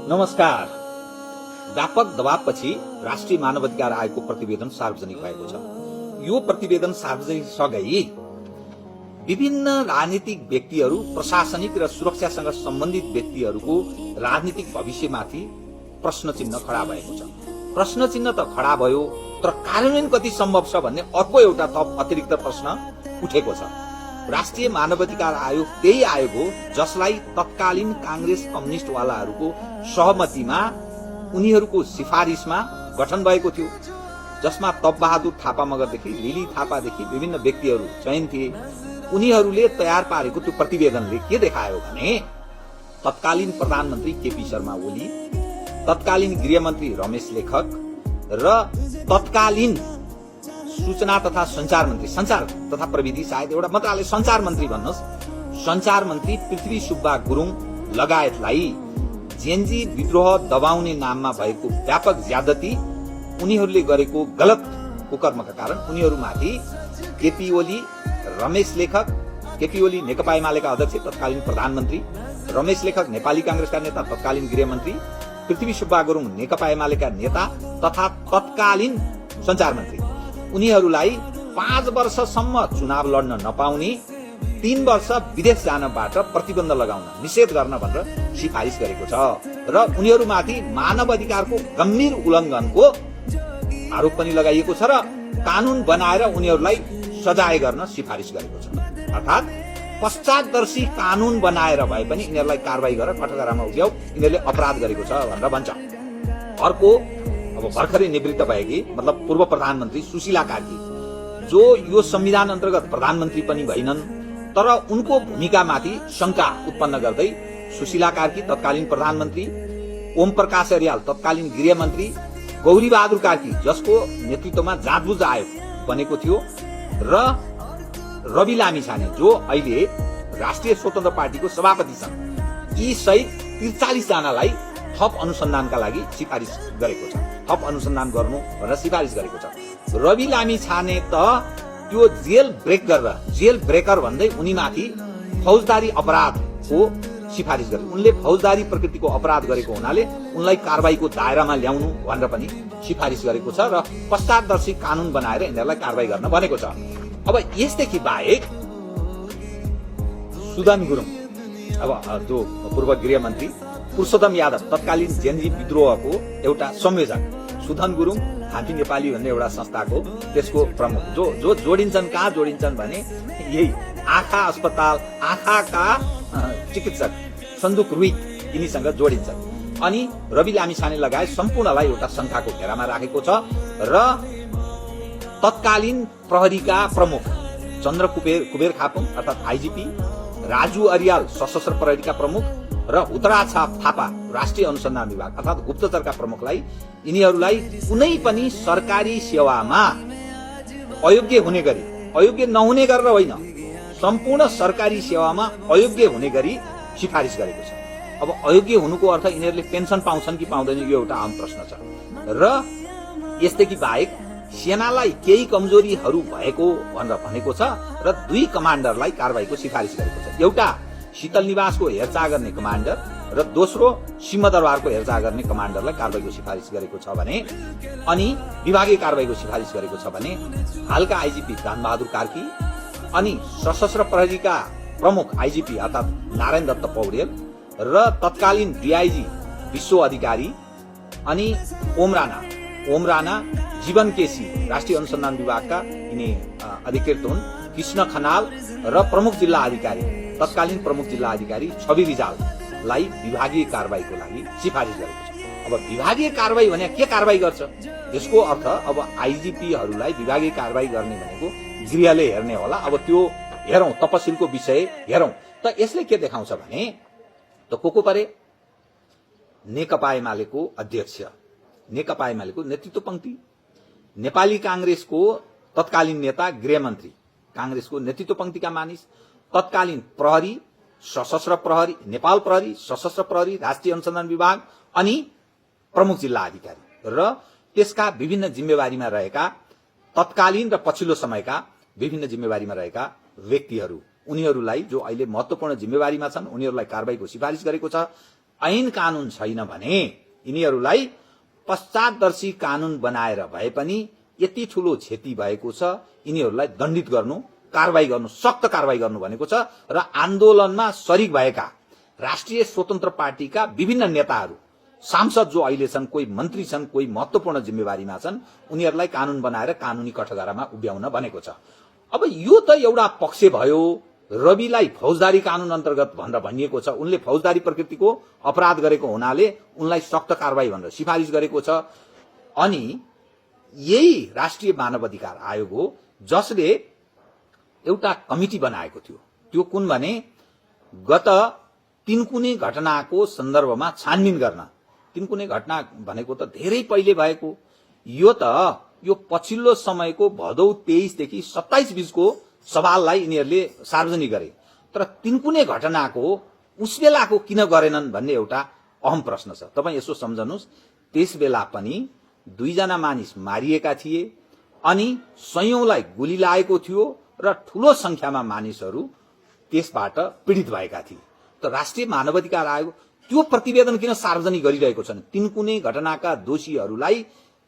नमस्कार। व्यापक दबावपछि राष्ट्रिय मानवाधिकार आयोगको प्रतिवेदन सार्वजनिक भएको छ। यो प्रतिवेदन सार्वजनिक सँगै विभिन्न राजनीतिक व्यक्तिहरू, प्रशासनिक र सुरक्षासँग सम्बन्धित व्यक्तिहरूको राजनीतिक भविष्यमाथि प्रश्न चिन्ह खडा भएको छ। प्रश्न चिन्ह त खडा भयो, तर कार्यान्वयन कति सम्भव छ भन्ने अर्को एउटा थप अतिरिक्त प्रश्न उठेको छ। राष्ट्रिय मानवाधिकार आयोग त्यही आयोग हो जसलाई तत्कालीन कांग्रेस कम्युनिस्टवालाहरूको सहमतिमा, उनीहरूको सिफारिसमा गठन भएको थियो, जसमा तपबहादुर थापा मगरदेखि लिली थापादेखि विभिन्न व्यक्तिहरू चयन थिए। उनीहरूले तयार पारेको त्यो प्रतिवेदनले के देखायो भने तत्कालीन प्रधानमन्त्री केपी शर्मा ओली, तत्कालीन गृहमन्त्री रमेश लेखक र तत्कालीन सूचना तथा संचार मन्त्री, संचार तथा प्रविधि, सायद एउटा मन्त्रालय संचार मन्त्री भन्नुहोस्, संचार मन्त्री पृथ्वी सुब्बा गुरुङ लगायतलाई जेएनजी विद्रोह दबाउने नाममा भएको व्यापक ज्यादती, उनीहरूले गरेको गलत कुकर्मका कारण उनीहरूमाथि केपी ओली, रमेश लेखक, केपी ओली नेकपा एमालेका अध्यक्ष तत्कालीन प्रधानमन्त्री, रमेश लेखक नेपाली कांग्रेसका नेता तत्कालीन गृहमन्त्री, पृथ्वी सुब्बा गुरुङ नेकपा एमालेका नेता तथा तत्कालीन संचार मन्त्री, उनीहरूलाई 5 वर्षसम्म चुनाव लड्न नपाउने, 3 वर्ष विदेश जानबाट प्रतिबन्ध लगाउन, निषेध गर्न भनेर सिफारिस गरेको छ र उनीहरूमाथि मानव अधिकारको गम्भीर उल्लङ्घनको आरोप पनि लगाइएको छ र कानून बनाएर उनीहरूलाई सजाय गर्न सिफारिस गरेको छ। अर्थात् पश्चातदर्शी कानून बनाएर भए पनि यिनीहरूलाई कारवाही गरेर कठघरामा उभ्याउ, यिनीहरूले अपराध गरेको छ भनेर भन्छ। अर्को, अब भर्खरै निवृत्त भएकी मतलब पूर्व प्रधानमन्त्री सुशीला कार्की, जो यो संविधान अन्तर्गत प्रधानमन्त्री पनि भइनन्, तर उनको भूमिकामाथि शंका उत्पन्न गर्दै सुशीला कार्की तत्कालीन प्रधानमन्त्री, ओम प्रकाश अर्याल तत्कालीन गृहमन्त्री, गौरी बहादुर कार्की जसको नेतृत्वमा जाँचबुझ आयोग बनेको थियो, र रवि लामिछाने जो अहिले राष्ट्रिय स्वतन्त्र पार्टीको सभापति छन्, यी सहित 43 जनालाई थप अनुसन्धानका लागि सिफारिस गरेको छ। थप अनुसन्धान गर्नु भनेर सिफारिस गरेको छ। रवि लामिछाने त त्यो जेल ब्रेक गरेर, जेल ब्रेकर भन्दै उनीमाथि फौजदारी अपराधको सिफारिस गरे। उनले फौजदारी प्रकृतिको अपराध गरेको हुनाले उनलाई कारबाहीको दायरामा ल्याउनु भनेर पनि सिफारिस गरेको छ र पश्चातदर्शी कानून बनाएर यिनीहरूलाई कारबाही गर्न भनेको छ। अब यसदेखि बाहेक सुदन गुरुङ, अब जो पूर्व गृहमन्त्री, पुरुषोत्तम यादव तत्कालीन जेएनजी विद्रोहको एउटा संयोजक, सुदन गुरुङ हामी नेपाली भन्ने एउटा संस्थाको त्यसको प्रमुख, जो जोडिन्छन्, कहाँ जोडिन्छन् भने यही आँखा अस्पताल, आँखाका चिकित्सक सन्दुक रुई, यिनीसँग जोडिन्छन्। अनि रवि लामिछाने लगायत सम्पूर्णलाई एउटा शंकाको घेरामा राखेको छ र तत्कालीन प्रहरीका प्रमुख चन्द्र कुबेर खापुङ अर्थात् आइजिपी, राजु अर्याल सशस्त्र प्रहरीका प्रमुख र हुतरा थापा राष्ट्रिय अनुसन्धान विभाग अर्थात् गुप्तचरका प्रमुखलाई, यिनीहरूलाई कुनै पनि सरकारी सेवामा अयोग्य हुने गरी, अयोग्य नहुने गरेर होइन, सम्पूर्ण सरकारी सेवामा अयोग्य हुने गरी सिफारिस गरेको छ। अब अयोग्य हुनुको अर्थ यिनीहरूले पेन्सन पाउँछन् कि पाउँदैन, यो एउटा आम प्रश्न छ। र यसदेखि बाहेक सेनालाई केही कमजोरीहरू भएको भनेर भनेको छ र 2 कमान्डरलाई कारबाहीको सिफारिस गरेको छ। एउटा शीतल निवासको हेरचाह गर्ने कमान्डर र दोस्रो सिंहदरबारको हेरचाह गर्ने कमान्डरलाई कारबाहीको सिफारिस गरेको छ भने, अनि विभागीय कारबाहीको सिफारिस गरेको छ भने हालका आइजिपी धनबहादुर कार्की अनि सशस्त्र प्रहरीका प्रमुख आइजिपी अर्थात् नारायण दत्त पौडेल र तत्कालीन डीआईजी विश्व अधिकारी अनि ओम राणा, जीवन केसी राष्ट्रिय अनुसन्धान विभागका यिनी अधिकृत हुन्, कृष्ण खनाल र प्रमुख जिल्ला अधिकारी, तत्कालीन प्रमुख जिल्ला अधिकारी छवि रिजाललाई विभागीय कारबाहीको लागि सिफारिस गरेको छ। अब विभागीय कारबाही भने के कारबाही गर्छ? यसको अर्थ अब आइजिपीहरूलाई विभागीय कारबाही गर्ने भनेको गृहले हेर्ने होला। अब त्यो हेरौं, तपसिलको विषय हेरौं। त यसले के देखाउँछ भने त को परे? नेकपा एमालेको अध्यक्ष, नेकपा एमालेको नेतृत्व पंक्ति, नेपाली कांग्रेसको तत्कालीन नेता, गृहमन्त्री, कांग्रेसको नेतृत्व पंक्तिका मानिस, तत्कालीन प्रहरी, सशस्त्र प्रहरी, नेपाल प्रहरी, सशस्त्र प्रहरी, राष्ट्रिय अनुसन्धान विभाग अनि प्रमुख जिल्ला अधिकारी र त्यसका विभिन्न जिम्मेवारीमा रहेका तत्कालीन र पछिल्लो समयका विभिन्न जिम्मेवारीमा रहेका व्यक्तिहरू, उनीहरूलाई जो अहिले महत्त्वपूर्ण जिम्मेवारीमा छन्, उनीहरूलाई कारबाहीको सिफारिस गरेको छ। ऐन कानून छैन भने यिनीहरूलाई पश्चातदर्शी कानून बनाएर भए पनि यति ठूलो क्षति भएको छ, यिनीहरूलाई दण्डित गर्नु, कारबाही गर्नु, सक्त कारबाही गर्नु भनेको छ। र आन्दोलनमा शरीक भएका राष्ट्रिय स्वतन्त्र पार्टीका विभिन्न नेताहरू, सांसद जो अहिले छन्, कोही मन्त्री छन्, कोही महत्वपूर्ण जिम्मेवारीमा छन्, उनीहरूलाई कानून बनाएर कानूनी कठघरामा उभ्याउन भनेको छ। अब यो त एउटा पक्ष भयो। रविलाई फौजदारी कानून अन्तर्गत भनेर भनिएको छ। उनले फौजदारी प्रकृतिको अपराध गरेको हुनाले उनलाई सक्त कारबाही भनेर सिफारिस गरेको छ। अनि यही राष्ट्रिय मानवाधिकार आयोग हो जसले एउटा कमिटी बनाएको थियो। त्यो कुन भने गत तिनकुने घटनाको सन्दर्भमा छानबिन गर्न। तिनकुने घटना भनेको त धेरै पहिले भएको, यो पछिल्लो समयको भदौ 23 देखि 27 बीचको सवाललाई यिनीहरूले सार्वजनिक गरे। तर तिनकुने घटनाको उस बेलाको किन गरेनन् भन्ने एउटा अहम प्रश्न छ। तपाई यसो सम्झनुस्, त्यस बेला पनि 2 जना मानिस मारिएका थिए, अनि सयौंलाई गोली लागेको थियो र ठूलो संख्यामा मानिसहरू त्यसबाट पीडित भएका थिए। त राष्ट्रिय मानवाधिकार आयोग त्यो प्रतिवेदन किन सार्वजनिक गरिरहेको छैन? तिनकुने घटनाका दोषीहरूलाई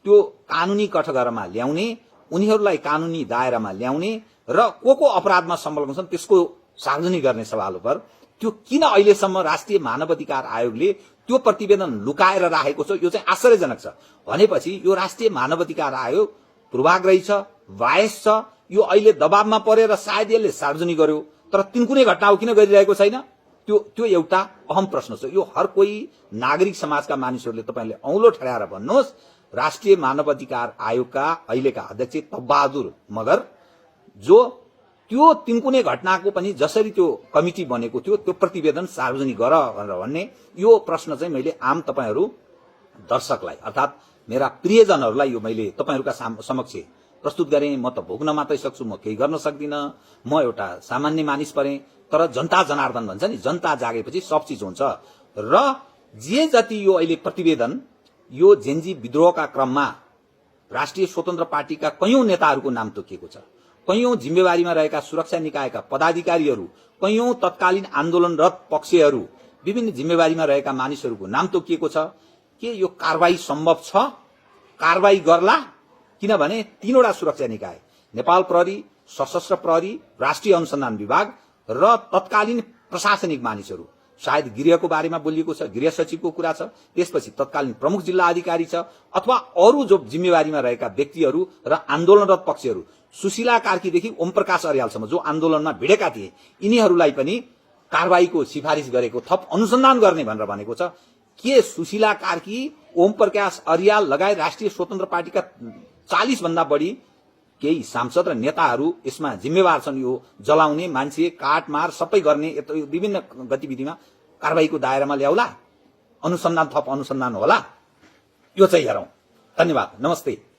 त्यो कानूनी कठघरामा ल्याउने, उनीहरूलाई कानूनी दायरामा ल्याउने र को अपराधमा संलग्न छन् त्यसको सार्वजनिक गर्ने सवाल पर त्यो किन अहिलेसम्म राष्ट्रिय मानवाधिकार आयोगले त्यो प्रतिवेदन लुकाएर राखेको छ? यो चाहिँ आश्चर्यजनक छ। भनेपछि यो राष्ट्रिय मानवाधिकार आयोग पूर्वाग्रही छ, बायस छ। यो अहिले दबावमा परेर सायद यसले सार्वजनिक गर्यो, तर तिनकुने घटना हो किन गरिरहेको छैन? त्यो एउटा अहम प्रश्न छ। यो हर कोही नागरिक समाजका मानिसहरूले तपाईले औंलो ठड्याएर भन्नुहोस्। राष्ट्रिय मानवाधिकार आयोगका अहिलेका अध्यक्ष तपबहादुर मगर जो त्यो तिनकुने घटनाको पनि जसरी त्यो कमिटी बनेको थियो त्यो प्रतिवेदन सार्वजनिक गर भनेर भन्ने यो प्रश्न चाहिँ मैले आम तपाईहरू दर्शकलाई अर्थात मेरा प्रियजनहरूलाई यो मैले तपाईहरूका समक्ष प्रस्तुत गरेँ। म त भोग्न मात्रै सक्छु, म केही गर्न सक्दिन। म एउटा सामान्य मानिस परे, तर जनता जनार्दन भन्छ नि, जनता जागेपछि सब चीज हुन्छ। र जे जति यो अहिले प्रतिवेदन यो जेन्जी विद्रोहका क्रममा राष्ट्रिय स्वतन्त्र पार्टीका कयौं नेताहरूको नाम तोकिएको छ, कयौं जिम्मेवारीमा रहेका सुरक्षा निकायका पदाधिकारीहरू, कयौं तत्कालीन आन्दोलनरत पक्षहरू, विभिन्न जिम्मेवारीमा रहेका मानिसहरूको नाम तोकिएको छ। के यो कारबाही सम्भव छ? कारबाही गर्ला? किनभने 3 वटा सुरक्षा निकाय, नेपाल प्रहरी, सशस्त्र प्रहरी, राष्ट्रिय अनुसन्धान विभाग र तत्कालीन प्रशासनिक मानिसहरू, सायद गृहको बारेमा बोलिएको छ, गृह सचिवको कुरा छ, त्यसपछि तत्कालीन प्रमुख जिल्ला अधिकारी छ, अथवा अरू जो जिम्मेवारीमा रहेका व्यक्तिहरू र आन्दोलनरत पक्षहरू, सुशीला कार्कीदेखि ओम प्रकाश अर्यालसम्म जो आन्दोलनमा भिडेका थिए, यिनीहरूलाई पनि कारबाहीको सिफारिस गरेको, थप अनुसन्धान गर्ने भनेर भनेको छ। के सुशीला कार्की, ओम प्रकाश अर्याल लगायत राष्ट्रिय स्वतन्त्र पार्टीका 40 भन्दा बढी केही सांसद र नेताहरू यसमा जिम्मेवार छन्? यो जलाउने, मान्छे काटमार सबै गर्ने विभिन्न गतिविधिमा कारबाहीको दायरामा ल्याउला? अनुसन्धान, थप अनुसन्धान होला? यो चाहिँ हेरौं। धन्यवाद, नमस्ते।